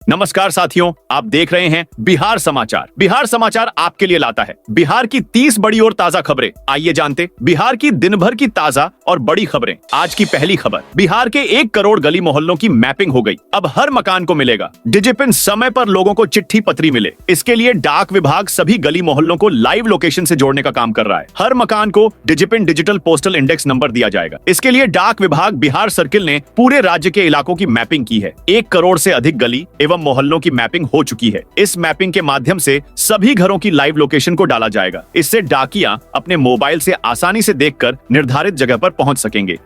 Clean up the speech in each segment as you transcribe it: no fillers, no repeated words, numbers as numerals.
नमस्कार साथियों, आप देख रहे हैं बिहार समाचार। बिहार समाचार आपके लिए लाता है बिहार की 30 बड़ी और ताजा खबरें। आइए जानते बिहार की दिन भर की ताजा और बड़ी खबरें। आज की पहली खबर, बिहार के 1 करोड़ गली मोहल्लों की मैपिंग हो गई। अब हर मकान को मिलेगा डिजिपिन, समय पर लोगों को चिट्ठी पत्री मिले। इसके लिए डाक विभाग सभी गली मोहल्लों को लाइव लोकेशन से जोड़ने का काम कर रहा है। हर मकान को DIGIPIN digital postal index number दिया जाएगा। इसके लिए डाक विभाग बिहार सर्किल ने पूरे राज्य के इलाकों की मैपिंग की है। 1 करोड़ से अधिक गली एवं मोहल्लों की मैपिंग हो चुकी है। इस मैपिंग के माध्यम से सभी घरों की लाइव लोकेशन को डाला जाएगा। इससे डाकिया अपने मोबाइल से आसानी से देखकर निर्धारित जगह पर पहुंच सकेंगे।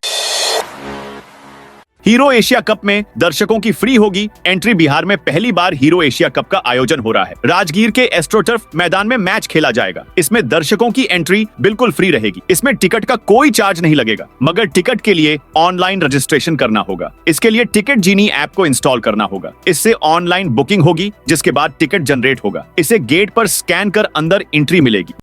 हीरो एशिया कप में दर्शकों की फ्री होगी एंट्री। बिहार में पहली बार हीरो एशिया कप का आयोजन हो रहा है। राजगीर के एस्ट्रोटर्फ मैदान में मैच खेला जाएगा। इसमें दर्शकों की एंट्री बिल्कुल फ्री रहेगी। इसमें टिकट का कोई चार्ज नहीं लगेगा, मगर टिकट के लिए ऑनलाइन रजिस्ट्रेशन करना होगा। इसके लिए टिकट जीनी ऐप को इंस्टॉल करना होगा। इससे ऑनलाइन बुकिंग होगी, जिसके बाद टिकट जनरेट होगा। इसे गेट पर स्कैन कर अंदर एंट्री मिलेगी।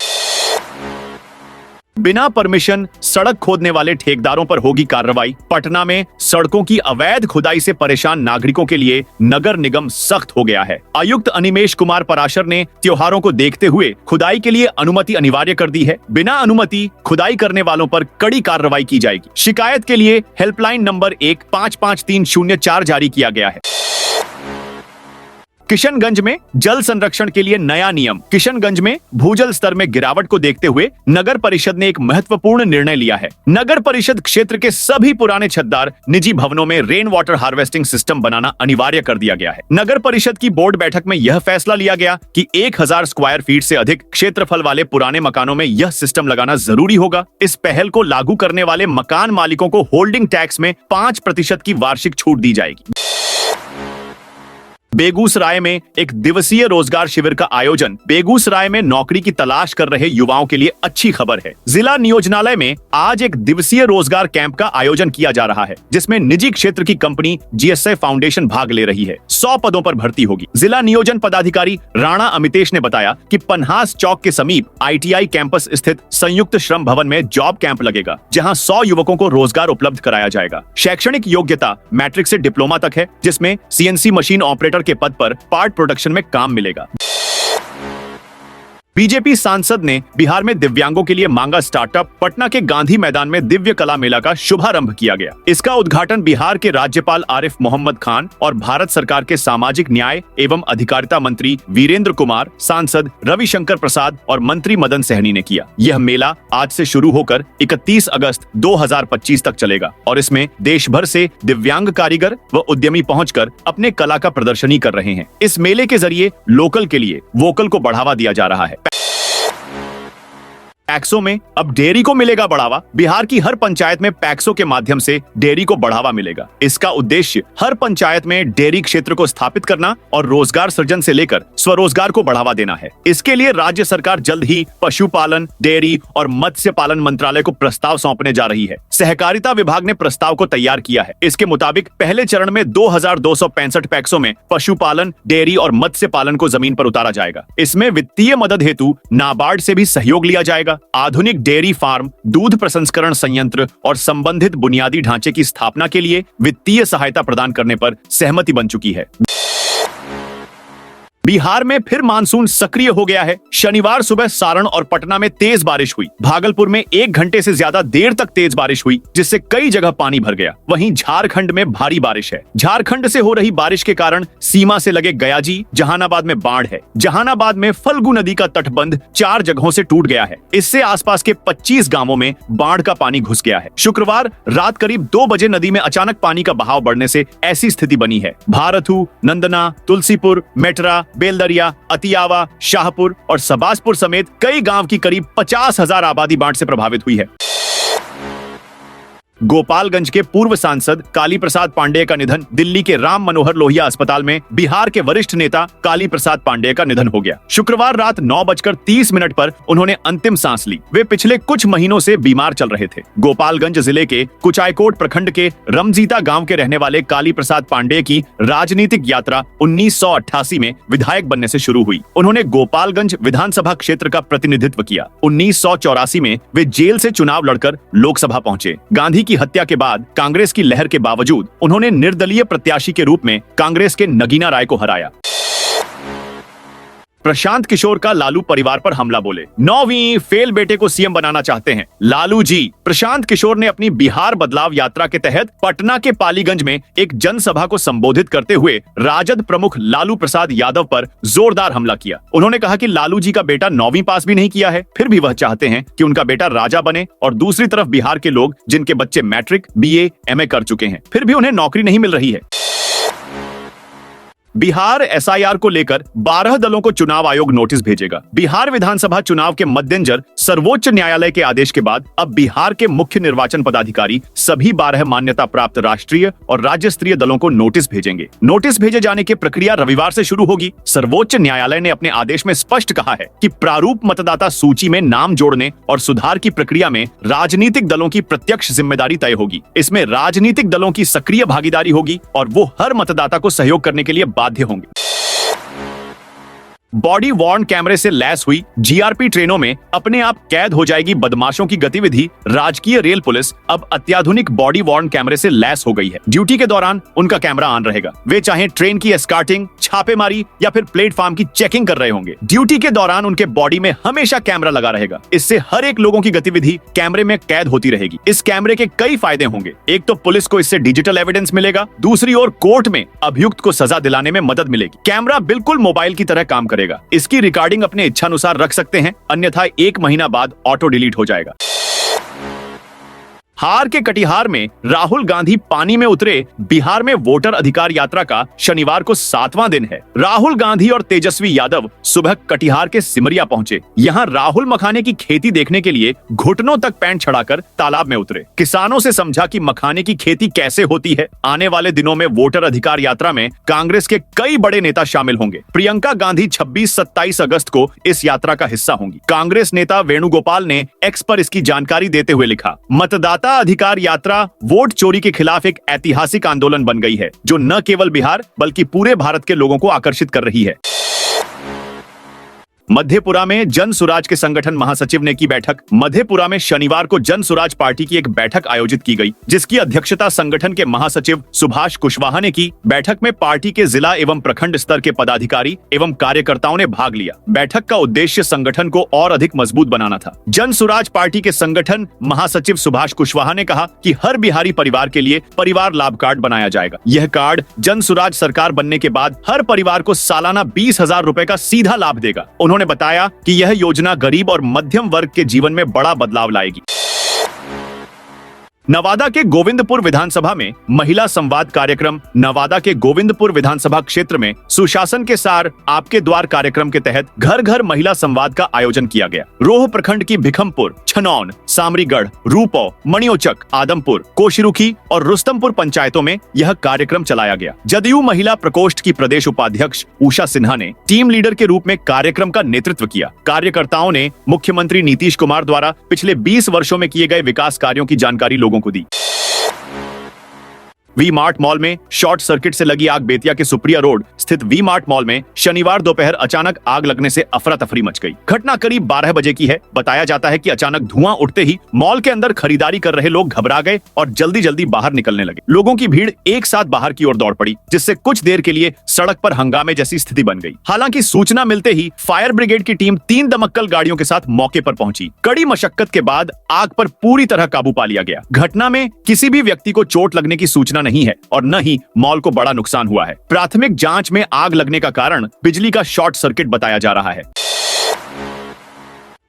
बिना परमिशन सड़क खोदने वाले ठेकेदारों पर होगी कार्रवाई। पटना में सड़कों की अवैध खुदाई से परेशान नागरिकों के लिए नगर निगम सख्त हो गया है। आयुक्त अनिमेश कुमार पराशर ने त्योहारों को देखते हुए खुदाई के लिए अनुमति अनिवार्य कर दी है। बिना अनुमति खुदाई करने वालों पर कड़ी कार्रवाई की जाएगी। शिकायत के लिए हेल्पलाइन नंबर 155304 जारी किया गया है। किशनगंज में जल संरक्षण के लिए नया नियम। किशनगंज में भूजल स्तर में गिरावट को देखते हुए नगर परिषद ने एक महत्वपूर्ण निर्णय लिया है। नगर परिषद क्षेत्र के सभी पुराने छतदार निजी भवनों में रेन वाटर हार्वेस्टिंग सिस्टम बनाना अनिवार्य कर दिया गया है। नगर परिषद की बोर्ड बैठक में यह फैसला लिया गया कि 1000 स्क्वायर फीट से अधिक क्षेत्रफल वाले पुराने मकानों में यह सिस्टम लगाना जरूरी होगा। इस पहल को लागू करने वाले मकान मालिकों को होल्डिंग टैक्स में 5% की वार्षिक छूट दी जाएगी। बेगूसराय में एक दिवसीय रोजगार शिविर का आयोजन। बेगूसराय में नौकरी की तलाश कर रहे युवाओं के लिए अच्छी खबर है। जिला नियोजनालय में आज एक दिवसीय रोजगार कैंप का आयोजन किया जा रहा है, जिसमें निजी क्षेत्र की कंपनी जीएसआई फाउंडेशन भाग ले रही है। 100 पदों पर भर्ती होगी। जिला नियोजन पदाधिकारी राणा अमितेश ने बताया कि पन्हास चौक के समीप आईटीआई कैंपस स्थित संयुक्त श्रम भवन में जॉब कैंप लगेगा, जहां 100 युवकों को रोजगार उपलब्ध कराया जाएगा। शैक्षणिक योग्यता मैट्रिक से डिप्लोमा तक है, जिसमें सीएनसी मशीन ऑपरेटर के पद पर पार्ट प्रोडक्शन में काम मिलेगा। बीजेपी सांसद ने बिहार में दिव्यांगों के लिए मांगा स्टार्टअप। पटना के गांधी मैदान में दिव्य कला मेला का शुभारंभ किया गया। इसका उद्घाटन बिहार के राज्यपाल आरिफ मोहम्मद खान और भारत सरकार के सामाजिक न्याय एवं अधिकारिता मंत्री वीरेंद्र कुमार, सांसद रविशंकर प्रसाद और मंत्री मदन सहनी ने किया। यह मेला आज से शुरू होकर 31 अगस्त 2025 तक चलेगा और इसमें देश भर से दिव्यांग कारीगर व उद्यमी पहुंचकर अपने कला का प्रदर्शनी कर रहे हैं। इस मेले के जरिए लोकल के लिए वोकल को बढ़ावा दिया जा रहा है। पैक्सों में अब डेयरी को मिलेगा बढ़ावा। बिहार की हर पंचायत में पैक्सों के माध्यम से डेयरी को बढ़ावा मिलेगा। इसका उद्देश्य हर पंचायत में डेयरी क्षेत्र को स्थापित करना और रोजगार सृजन से लेकर स्वरोजगार को बढ़ावा देना है। इसके लिए राज्य सरकार जल्द ही पशुपालन, डेयरी और मत्स्य पालन मंत्रालय को प्रस्ताव सौंपने जा रही है। सहकारिता विभाग ने प्रस्ताव को तैयार किया है। इसके मुताबिक पहले चरण में 2265 पैक्सों में पशुपालन, डेयरी और मत्स्य पालन को जमीन पर उतारा जाएगा। इसमें वित्तीय मदद हेतु नाबार्ड से भी सहयोग लिया जाएगा। आधुनिक डेयरी फार्म, दूध प्रसंस्करण संयंत्र और संबंधित बुनियादी ढांचे की स्थापना के लिए वित्तीय सहायता प्रदान करने पर सहमति बन चुकी है। बिहार में फिर मानसून सक्रिय हो गया है। शनिवार सुबह सारण और पटना में तेज बारिश हुई। भागलपुर में 1 घंटे से ज्यादा देर तक तेज बारिश हुई, जिससे कई जगह पानी भर गया। वहीं झारखंड में भारी बारिश है। झारखंड से हो रही बारिश के कारण सीमा से लगे गयाजी, जहानाबाद में बाढ़ है। जहानाबाद में फल्गु नदी का तटबंध 4 जगहों से टूट गया है। इससे आसपास के 25 गांवों में बाढ़ का पानी घुस गया है। शुक्रवार रात करीब 2 बजे नदी में अचानक पानी का बहाव बढ़ने से ऐसी स्थिति बनी है। भारथू, नंदना, तुलसीपुर, मेटरा, बेलदरिया, अतियावा, शाहपुर और सबासपुर समेत कई गांव की करीब 50,000 आबादी बाढ़ से प्रभावित हुई है। गोपालगंज के पूर्व सांसद काली प्रसाद पांडेय का निधन। दिल्ली के राम मनोहर लोहिया अस्पताल में बिहार के वरिष्ठ नेता काली प्रसाद पांडेय का निधन हो गया। शुक्रवार रात 9:30 पर उन्होंने अंतिम सांस ली। वे पिछले कुछ महीनों से बीमार चल रहे थे। गोपालगंज जिले के कुचायकोट प्रखंड के रमजीता गांव के रहने वाले काली प्रसाद पांडेय की राजनीतिक यात्रा 1988 में विधायक बनने से शुरू हुई। उन्होंने गोपालगंज विधानसभा क्षेत्र का प्रतिनिधित्व किया। 1984 में वे जेल से चुनाव लड़कर लोकसभा पहुंचे। गांधी की हत्या के बाद कांग्रेस की लहर के बावजूद उन्होंने निर्दलीय प्रत्याशी के रूप में कांग्रेस के नगीना राय को हराया। प्रशांत किशोर का लालू परिवार पर हमला बोले, 9वीं फेल बेटे को सीएम बनाना चाहते हैं लालू जी। प्रशांत किशोर ने अपनी बिहार बदलाव यात्रा के तहत पटना के पालीगंज में एक जनसभा को संबोधित करते हुए राजद प्रमुख लालू प्रसाद यादव पर जोरदार हमला किया। उन्होंने कहा कि लालू जी का बेटा 9वीं पास भी नहीं किया है, फिर भी वह चाहते हैं कि उनका बेटा राजा बने, और दूसरी तरफ बिहार के लोग जिनके बच्चे मैट्रिक, बीए, एमए कर चुके हैं, फिर भी उन्हें नौकरी नहीं मिल रही है। बिहार एसआईआर को लेकर 12 दलों को चुनाव आयोग नोटिस भेजेगा। बिहार विधानसभा चुनाव के मद्देनजर सर्वोच्च न्यायालय के आदेश के बाद अब बिहार के मुख्य निर्वाचन पदाधिकारी सभी 12 मान्यता प्राप्त राष्ट्रीय और राज्य स्तरीय दलों को नोटिस भेजेंगे। नोटिस भेजे जाने की प्रक्रिया रविवार से शुरू होगी। सर्वोच्च न्यायालय ने अपने आदेश में स्पष्ट कहा है कि प्रारूप मतदाता सूची में नाम जोड़ने और सुधार की प्रक्रिया में राजनीतिक दलों की प्रत्यक्ष जिम्मेदारी तय होगी। इसमें राजनीतिक दलों की सक्रिय भागीदारी होगी और वो हर मतदाता को सहयोग करने के लिए बाध्य होंगे। बॉडी वॉर्न कैमरे से लैस हुई जीआरपी ट्रेनों में अपने आप कैद हो जाएगी बदमाशों की गतिविधि। राजकीय रेल पुलिस अब अत्याधुनिक बॉडी वॉर्न कैमरे से लैस हो गई है। ड्यूटी के दौरान उनका कैमरा ऑन रहेगा, वे चाहे ट्रेन की एस्कार्टिंग, छापेमारी या फिर प्लेटफॉर्म की चेकिंग कर रहे होंगे। ड्यूटी के दौरान उनके बॉडी में हमेशा कैमरा लगा रहेगा। इससे हर एक लोगों की गतिविधि कैमरे में कैद होती रहेगी। इस कैमरे के कई फायदे होंगे। एक तो पुलिस को इससे डिजिटल एविडेंस मिलेगा, दूसरी ओर कोर्ट में अभियुक्त को सजा दिलाने में मदद मिलेगी। कैमरा बिल्कुल मोबाइल की तरह काम करेगा। इसकी रिकॉर्डिंग अपने इच्छानुसार रख सकते हैं, अन्यथा 1 महीना बाद ऑटो डिलीट हो जाएगा। हार के कटिहार में राहुल गांधी पानी में उतरे। बिहार में वोटर अधिकार यात्रा का शनिवार को 7वां दिन है। राहुल गांधी और तेजस्वी यादव सुबह कटिहार के सिमरिया पहुंचे। यहां राहुल मखाने की खेती देखने के लिए घुटनों तक पैंट छड़ाकर तालाब में उतरे। किसानों से समझा कि मखाने की खेती कैसे होती है। आने वाले दिनों में वोटर अधिकार यात्रा में कांग्रेस के कई बड़े नेता शामिल होंगे। प्रियंका गांधी 26-27 अगस्त को इस यात्रा का हिस्सा होंगी। कांग्रेस नेता वेणुगोपाल ने एक्स पर इसकी जानकारी देते हुए लिखा, मतदाता अधिकार यात्रा वोट चोरी के खिलाफ एक ऐतिहासिक आंदोलन बन गई है, जो न केवल बिहार बल्कि पूरे भारत के लोगों को आकर्षित कर रही है। मधेपुरा में जन सुराज के संगठन महासचिव ने की बैठक। मधेपुरा में शनिवार को जन सुराज पार्टी की एक बैठक आयोजित की गई, जिसकी अध्यक्षता संगठन के महासचिव सुभाष कुशवाहा ने की। बैठक में पार्टी के जिला एवं प्रखंड स्तर के पदाधिकारी एवं कार्यकर्ताओं ने भाग लिया। बैठक का उद्देश्य संगठन को और अधिक मजबूत बनाना था। जन सुराज पार्टी के संगठन महासचिव सुभाष कुशवाहा ने कहा कि हर बिहारी परिवार के लिए परिवार लाभ कार्ड बनाया जाएगा। यह कार्ड जन सुराज सरकार बनने के बाद हर परिवार को सालाना 20,000 रुपए का सीधा लाभ देगा। उन्होंने बताया कि यह योजना गरीब और मध्यम वर्ग के जीवन में बड़ा बदलाव लाएगी। नवादा के गोविंदपुर विधानसभा में महिला संवाद कार्यक्रम। नवादा के गोविंदपुर विधानसभा क्षेत्र में सुशासन के सार आपके द्वार कार्यक्रम के तहत घर घर महिला संवाद का आयोजन किया गया। रोह प्रखंड की भिखमपुर, छनौन, सामरीगढ़, रूपौ, मणियोचक, आदमपुर, कोशिरुखी और रुस्तमपुर पंचायतों में यह कार्यक्रम चलाया गया। जदयू महिला प्रकोष्ठ की प्रदेश उपाध्यक्ष उषा सिन्हा ने टीम लीडर के रूप में कार्यक्रम का नेतृत्व किया। कार्यकर्ताओं ने मुख्यमंत्री नीतीश कुमार द्वारा पिछले 20 वर्षों में किए गए विकास कार्यों की जानकारी लोगों को दी। वी मार्ट मॉल में शॉर्ट सर्किट से लगी आग। बेतिया के सुप्रिया रोड स्थित वी मार्ट मॉल में शनिवार दोपहर अचानक आग लगने से अफरा तफरी मच गई। घटना करीब 12 बजे की है। बताया जाता है कि अचानक धुआं उठते ही मॉल के अंदर खरीदारी कर रहे लोग घबरा गए और जल्दी जल्दी बाहर निकलने लगे। लोगों की भीड़ एक साथ बाहर की ओर दौड़ पड़ी, जिससे कुछ देर के लिए सड़क पर हंगामे जैसी स्थिति बन गई। हालांकि सूचना मिलते ही फायर ब्रिगेड की टीम 3 दमकल गाड़ियों के साथ मौके पर पहुंची। कड़ी मशक्कत के बाद आग पर पूरी तरह काबू पा लिया गया। घटना में किसी भी व्यक्ति को चोट लगने की सूचना नहीं है और न ही मॉल को बड़ा नुकसान हुआ है। प्राथमिक जांच में आग लगने का कारण बिजली का शॉर्ट सर्किट बताया जा रहा है।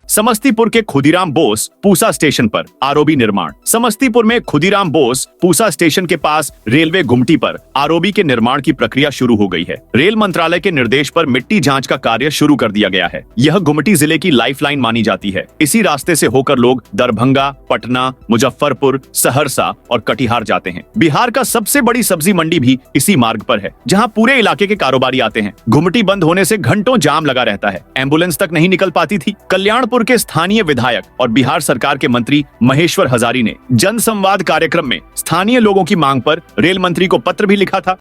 समस्तीपुर के खुदीराम बोस पूसा स्टेशन पर आरओबी निर्माण। समस्तीपुर में खुदीराम बोस पूसा स्टेशन के पास रेलवे गुमटी पर आरओबी के निर्माण की प्रक्रिया शुरू हो गई है। रेल मंत्रालय के निर्देश पर मिट्टी जांच का कार्य शुरू कर दिया गया है। यह गुमटी जिले की लाइफलाइन मानी जाती है। इसी रास्ते से होकर लोग दरभंगा, पटना, मुजफ्फरपुर, सहरसा और कटिहार जाते हैं। बिहार का सबसे बड़ी सब्जी मंडी भी इसी मार्ग पर है, जहाँ पूरे इलाके के कारोबारी आते हैं। गुमटी बंद होने से घंटों जाम लगा रहता है। एम्बुलेंस तक नहीं निकल पाती थी। कल्याणपुर के स्थानीय विधायक और बिहार सरकार के मंत्री महेश्वर हजारी ने जनसंवाद कार्यक्रम में स्थानीय लोगों की मांग पर रेल मंत्री को पत्र भी लिखा था।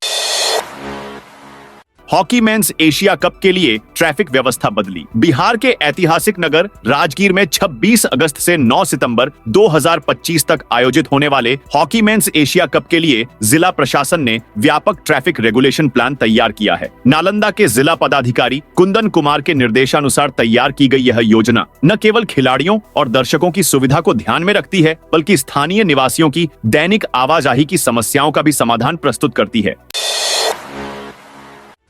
हॉकी मेंस एशिया कप के लिए ट्रैफिक व्यवस्था बदली। बिहार के ऐतिहासिक नगर राजगीर में 26 अगस्त से 9 सितंबर 2025 तक आयोजित होने वाले हॉकी मेंस एशिया कप के लिए जिला प्रशासन ने व्यापक ट्रैफिक रेगुलेशन प्लान तैयार किया है। नालंदा के जिला पदाधिकारी कुंदन कुमार के निर्देशानुसार तैयार की गई यह योजना न केवल खिलाड़ियों और दर्शकों की सुविधा को ध्यान में रखती है, बल्कि स्थानीय निवासियों की दैनिक आवाजाही की समस्याओं का भी समाधान प्रस्तुत करती है।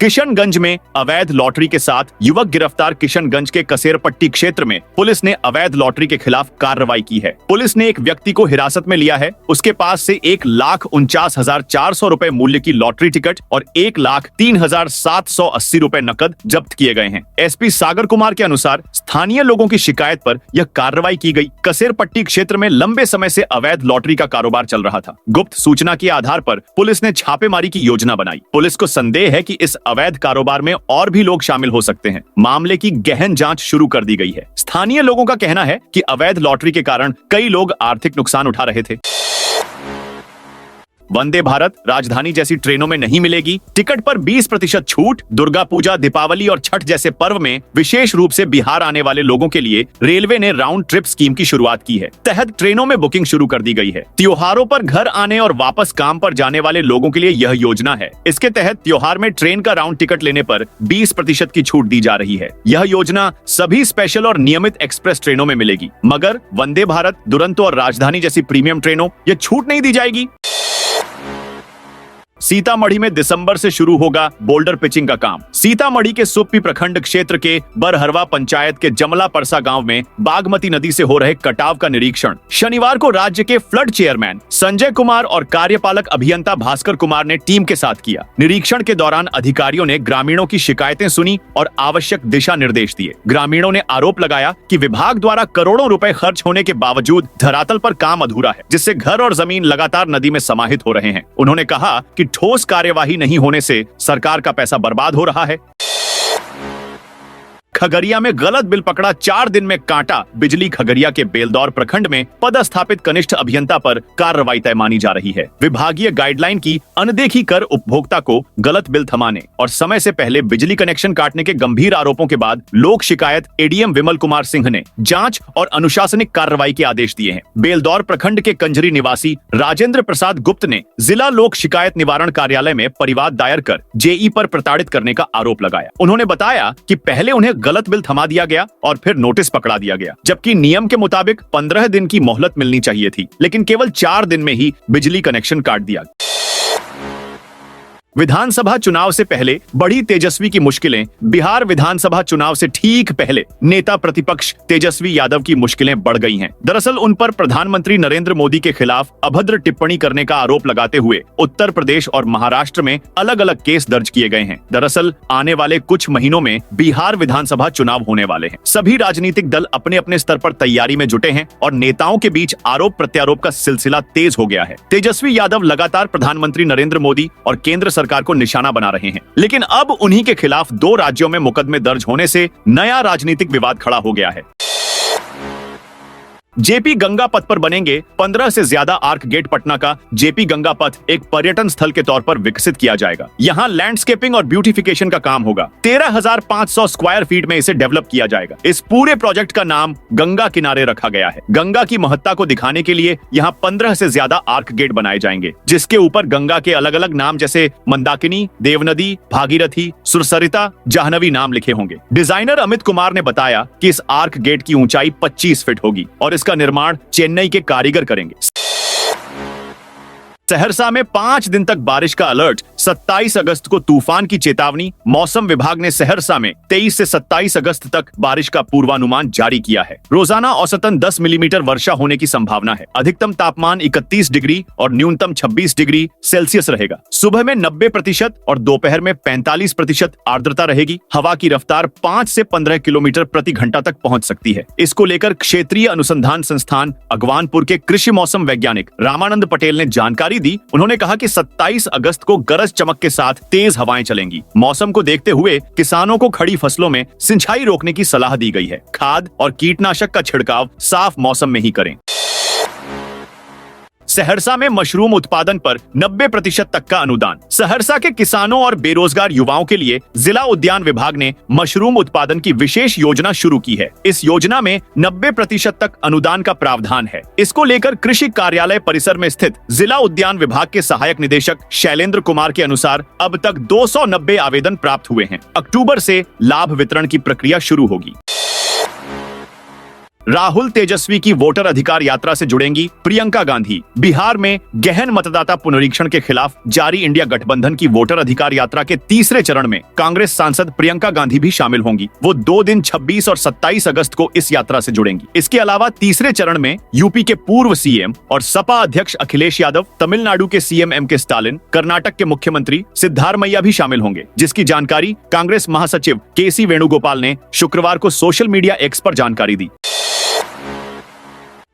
किशनगंज में अवैध लॉटरी के साथ युवक गिरफ्तार। किशनगंज के कसेरपट्टी क्षेत्र में पुलिस ने अवैध लॉटरी के खिलाफ कार्रवाई की है। पुलिस ने एक व्यक्ति को हिरासत में लिया है। उसके पास से 1,49,400 रुपए मूल्य की लॉटरी टिकट और 1,03,780 रुपए नकद जब्त किए गए हैं। एसपी सागर कुमार के अनुसार स्थानीय लोगों की शिकायत पर यह कार्रवाई की गई। कसेरपट्टी क्षेत्र में लंबे समय से अवैध लॉटरी का कारोबार चल रहा था। गुप्त सूचना के आधार पर पुलिस ने छापेमारी की योजना बनाई। पुलिस को संदेह है कि इस अवैध कारोबार में और भी लोग शामिल हो सकते हैं। मामले की गहन जांच शुरू कर दी गई है। स्थानीय लोगों का कहना है कि अवैध लॉटरी के कारण कई लोग आर्थिक नुकसान उठा रहे थे। वंदे भारत राजधानी जैसी ट्रेनों में नहीं मिलेगी टिकट पर 20% छूट। दुर्गा पूजा, दीपावली और छठ जैसे पर्व में विशेष रूप से बिहार आने वाले लोगों के लिए रेलवे ने राउंड ट्रिप स्कीम की शुरुआत की है। तहत ट्रेनों में बुकिंग शुरू कर दी गई है। त्योहारों पर घर आने और वापस काम पर जाने वाले लोगों के लिए यह योजना है। इसके तहत त्योहार में ट्रेन का राउंड टिकट लेने पर 20% की छूट दी जा रही है। यह योजना सभी स्पेशल और नियमित एक्सप्रेस ट्रेनों में मिलेगी, मगर वंदे भारत, दुरंतो और राजधानी जैसी प्रीमियम ट्रेनों यह छूट नहीं दी जाएगी। सीतामढ़ी में दिसंबर से शुरू होगा बोल्डर पिचिंग का काम। सीतामढ़ी के सुप्पी प्रखंड क्षेत्र के बरहरवा पंचायत के जमला परसा गांव में बागमती नदी से हो रहे कटाव का निरीक्षण शनिवार को राज्य के फ्लड चेयरमैन संजय कुमार और कार्यपालक अभियंता भास्कर कुमार ने टीम के साथ किया। निरीक्षण के दौरान अधिकारियों ने ग्रामीणों की शिकायतें सुनी और आवश्यक दिशा निर्देश दिए। ग्रामीणों ने आरोप लगाया कि विभाग द्वारा करोड़ों रुपए खर्च होने के बावजूद धरातल पर काम अधूरा है, जिससे घर और जमीन लगातार नदी में समाहित हो रहे हैं। उन्होंने कहा कि ठोस कार्यवाही नहीं होने से सरकार का पैसा बर्बाद हो रहा है। खगड़िया में गलत बिल पकड़ा, 4 दिन में काटा बिजली। खगड़िया के बेलदौर प्रखंड में पदस्थापित कनिष्ठ अभियंता पर कार्रवाई तय मानी जा रही है। विभागीय गाइडलाइन की अनदेखी कर उपभोक्ता को गलत बिल थमाने और समय से पहले बिजली कनेक्शन काटने के गंभीर आरोपों के बाद लोक शिकायत एडीएम विमल कुमार सिंह ने जांच और अनुशासनिक कार्रवाई के आदेश दिए हैं। बेलदौर प्रखंड के कंजरी निवासी राजेंद्र प्रसाद गुप्त ने जिला लोक शिकायत निवारण कार्यालय में परिवाद दायर कर जेई पर प्रताड़ित करने का आरोप लगाया। उन्होंने बताया कि पहले उन्हें गलत बिल थमा दिया गया और फिर नोटिस पकड़ा दिया गया, जबकि नियम के मुताबिक 15 दिन की मोहलत मिलनी चाहिए थी, लेकिन केवल 4 दिन में ही बिजली कनेक्शन काट दिया। विधानसभा चुनाव से पहले बढ़ी तेजस्वी की मुश्किलें। बिहार विधानसभा चुनाव से ठीक पहले नेता प्रतिपक्ष तेजस्वी यादव की मुश्किलें बढ़ गई हैं। दरअसल उन पर प्रधानमंत्री नरेंद्र मोदी के खिलाफ अभद्र टिप्पणी करने का आरोप लगाते हुए उत्तर प्रदेश और महाराष्ट्र में अलग अलग केस दर्ज किए गए हैं। दरअसल आने वाले कुछ महीनों में बिहार विधानसभा चुनाव होने वाले हैं। सभी राजनीतिक दल अपने अपने स्तर पर तैयारी में जुटे हैं और नेताओं के बीच आरोप प्रत्यारोप का सिलसिला तेज हो गया है। तेजस्वी यादव लगातार प्रधानमंत्री नरेंद्र मोदी और केंद्र सरकार को निशाना बना रहे हैं, लेकिन अब उन्हीं के खिलाफ 2 राज्यों में मुकदमे दर्ज होने से नया राजनीतिक विवाद खड़ा हो गया है। जेपी गंगा पथ पर बनेंगे 15 से ज्यादा आर्क गेट। पटना का जेपी गंगा पथ एक पर्यटन स्थल के तौर पर विकसित किया जाएगा। यहाँ लैंडस्केपिंग और ब्यूटिफिकेशन का काम होगा। 13,500 स्क्वायर फीट में इसे डेवलप किया जाएगा। इस पूरे प्रोजेक्ट का नाम गंगा किनारे रखा गया है। गंगा की महत्ता को दिखाने के लिए यहाँ 15 से ज्यादा आर्क गेट बनाए जाएंगे, जिसके ऊपर गंगा के अलग अलग नाम जैसे मंदाकिनी, देवनदी, भागीरथी, सुरसरिता, जाह्नवी नाम लिखे होंगे। डिजाइनर अमित कुमार ने बताया कि इस आर्क गेट की ऊंचाई 25 फीट होगी और इसका निर्माण चेन्नई के कारीगर करेंगे। सहरसा में 5 दिन तक बारिश का अलर्ट। 27 अगस्त को तूफान की चेतावनी। मौसम विभाग ने सहरसा में 23 से 27 अगस्त तक बारिश का पूर्वानुमान जारी किया है। रोजाना औसतन 10 मिलीमीटर वर्षा होने की संभावना है। अधिकतम तापमान 31 डिग्री और न्यूनतम 26 डिग्री सेल्सियस रहेगा। सुबह में 90% और दोपहर में 45% आर्द्रता रहेगी। हवा की रफ्तार 5 से 15 किलोमीटर प्रति घंटा तक पहुंच सकती है। इसको लेकर क्षेत्रीय अनुसंधान संस्थान अगवानपुर के कृषि मौसम वैज्ञानिक रामानंद पटेल ने जानकारी दी। उन्होंने कहा कि 27 अगस्त को गरज चमक के साथ तेज हवाएं चलेंगी। मौसम को देखते हुए किसानों को खड़ी फसलों में सिंचाई रोकने की सलाह दी गई है। खाद और कीटनाशक का छिड़काव साफ मौसम में ही करें। सहरसा में मशरूम उत्पादन पर 90% तक का अनुदान। सहरसा के किसानों और बेरोजगार युवाओं के लिए जिला उद्यान विभाग ने मशरूम उत्पादन की विशेष योजना शुरू की है। इस योजना में 90% तक अनुदान का प्रावधान है। इसको लेकर कृषि कार्यालय परिसर में स्थित जिला उद्यान विभाग के सहायक निदेशक शैलेंद्र कुमार के अनुसार अब तक 290 आवेदन प्राप्त हुए हैं। अक्टूबर से लाभ वितरण की प्रक्रिया शुरू होगी। राहुल तेजस्वी की वोटर अधिकार यात्रा से जुड़ेंगी प्रियंका गांधी। बिहार में गहन मतदाता पुनरीक्षण के खिलाफ जारी इंडिया गठबंधन की वोटर अधिकार यात्रा के तीसरे चरण में कांग्रेस सांसद प्रियंका गांधी भी शामिल होंगी। वो 2 दिन 26 और 27 अगस्त को इस यात्रा से जुड़ेंगी। इसके अलावा तीसरे चरण में यूपी के पूर्व सीएम और सपा अध्यक्ष अखिलेश यादव, तमिलनाडु के सीएम एम.के. स्टालिन, कर्नाटक के मुख्यमंत्री सिद्धारमैया भी शामिल होंगे, जिसकी जानकारी कांग्रेस महासचिव के.सी. वेणुगोपाल ने शुक्रवार को सोशल मीडिया एक्स पर जानकारी दी।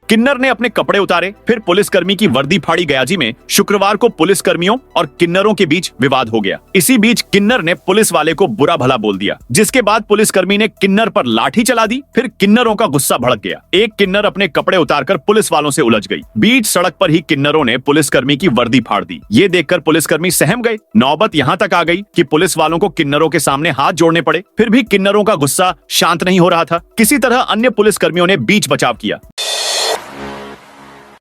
किन्नर ने अपने कपड़े उतारे, फिर पुलिसकर्मी की वर्दी फाड़ी। गयाजी में शुक्रवार को पुलिसकर्मियों और किन्नरों के बीच विवाद हो गया। इसी बीच किन्नर ने पुलिस वाले को बुरा भला बोल दिया, जिसके बाद पुलिसकर्मी ने किन्नर पर लाठी चला दी। फिर किन्नरों का गुस्सा भड़क गया। एक किन्नर अपने कपड़े उतारकर पुलिस वालों से उलझ गई। बीच सड़क पर ही किन्नरों ने पुलिसकर्मी की वर्दी फाड़ दी। ये देखकर पुलिसकर्मी सहम गए। नौबत यहाँ तक आ गई कि पुलिस वालों को किन्नरों के सामने हाथ जोड़ने पड़े। फिर भी किन्नरों का गुस्सा शांत नहीं हो रहा था। किसी तरह अन्य पुलिसकर्मियों ने बीच बचाव किया।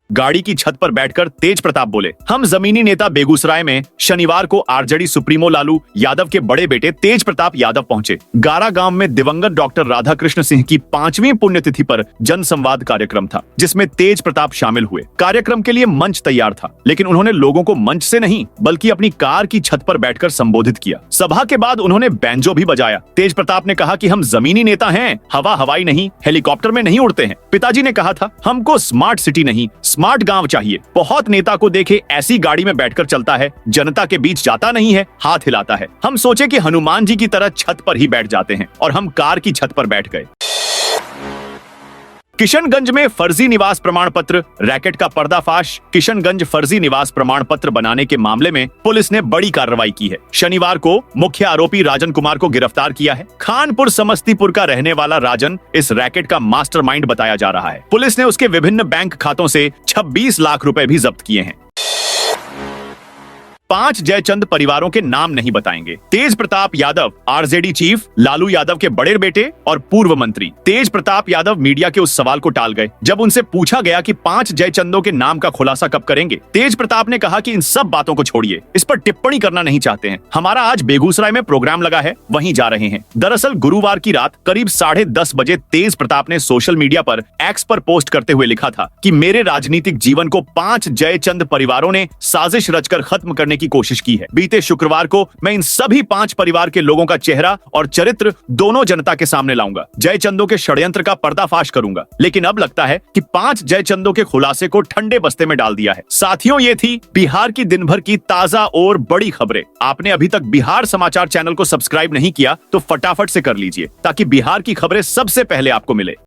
गाड़ी की छत पर बैठकर तेज प्रताप बोले, हम जमीनी नेता बेगूसराय में शनिवार को आरजेडी सुप्रीमो लालू यादव के बड़े बेटे तेज प्रताप यादव पहुंचे। गारा गांव में दिवंगत डॉक्टर राधाकृष्ण सिंह की 5वीं पुण्यतिथि पर जनसंवाद कार्यक्रम था, जिसमें तेज प्रताप शामिल हुए। कार्यक्रम के लिए मंच तैयार था, लेकिन उन्होंने लोगों को मंच से नहीं बल्कि अपनी कार की छत पर बैठकर संबोधित किया। सभा के बाद उन्होंने बैंजो भी बजाया। तेज प्रताप ने कहा कि हम जमीनी नेता हैं, हवाई नहीं, हेलीकॉप्टर में नहीं उड़ते हैं। पिताजी ने कहा था, हमको स्मार्ट सिटी नहीं स्मार्ट गांव चाहिए। बहुत नेता को देखे ऐसी गाड़ी में बैठकर चलता है, जनता के बीच जाता नहीं है, हाथ हिलाता है। हम सोचे कि हनुमान जी की तरह छत पर ही बैठ जाते हैं, और हम कार की छत पर बैठ गए। किशनगंज में फर्जी निवास प्रमाण पत्र रैकेट का पर्दाफाश। किशनगंज फर्जी निवास प्रमाण पत्र बनाने के मामले में पुलिस ने बड़ी कार्रवाई की है। शनिवार को मुख्य आरोपी राजन कुमार को गिरफ्तार किया है। खानपुर समस्तीपुर का रहने वाला राजन इस रैकेट का मास्टरमाइंड बताया जा रहा है। पुलिस ने उसके विभिन्न बैंक खातों से 26 लाख रुपए भी जब्त किए हैं। 5 जयचंद परिवारों के नाम नहीं बताएंगे। तेज प्रताप यादव आरजेडी चीफ, लालू यादव के बड़े बेटे और पूर्व मंत्री। तेज प्रताप यादव मीडिया के उस सवाल को टाल गए जब उनसे पूछा गया कि 5 जयचंदों के नाम का खुलासा कब करेंगे। तेज प्रताप ने कहा कि इन सब बातों को छोड़िए, इस पर टिप्पणी करना नहीं चाहते हैं। हमारा आज बेगूसराय में प्रोग्राम लगा है, वहीं जा रहे हैं। दरअसल गुरुवार की रात करीब 10:30 बजे तेज प्रताप ने सोशल मीडिया पर एक्स पर पोस्ट करते हुए लिखा था कि मेरे राजनीतिक जीवन को 5 जयचंद परिवारों ने साजिश रचकर खत्म करने की कोशिश की है। बीते शुक्रवार को मैं इन सभी 5 परिवार के लोगों का चेहरा और चरित्र दोनों जनता के सामने लाऊंगा। जयचंदों के षड्यंत्र का पर्दाफाश करूंगा। लेकिन अब लगता है कि 5 जयचंदों के खुलासे को ठंडे बस्ते में डाल दिया है। साथियों, ये थी बिहार की दिन भर की ताजा और बड़ी खबरें। आपने अभी तक बिहार समाचार चैनल को सब्सक्राइब नहीं किया तो फटाफट से कर लीजिए, ताकि बिहार की खबरें सबसे पहले आपको मिले।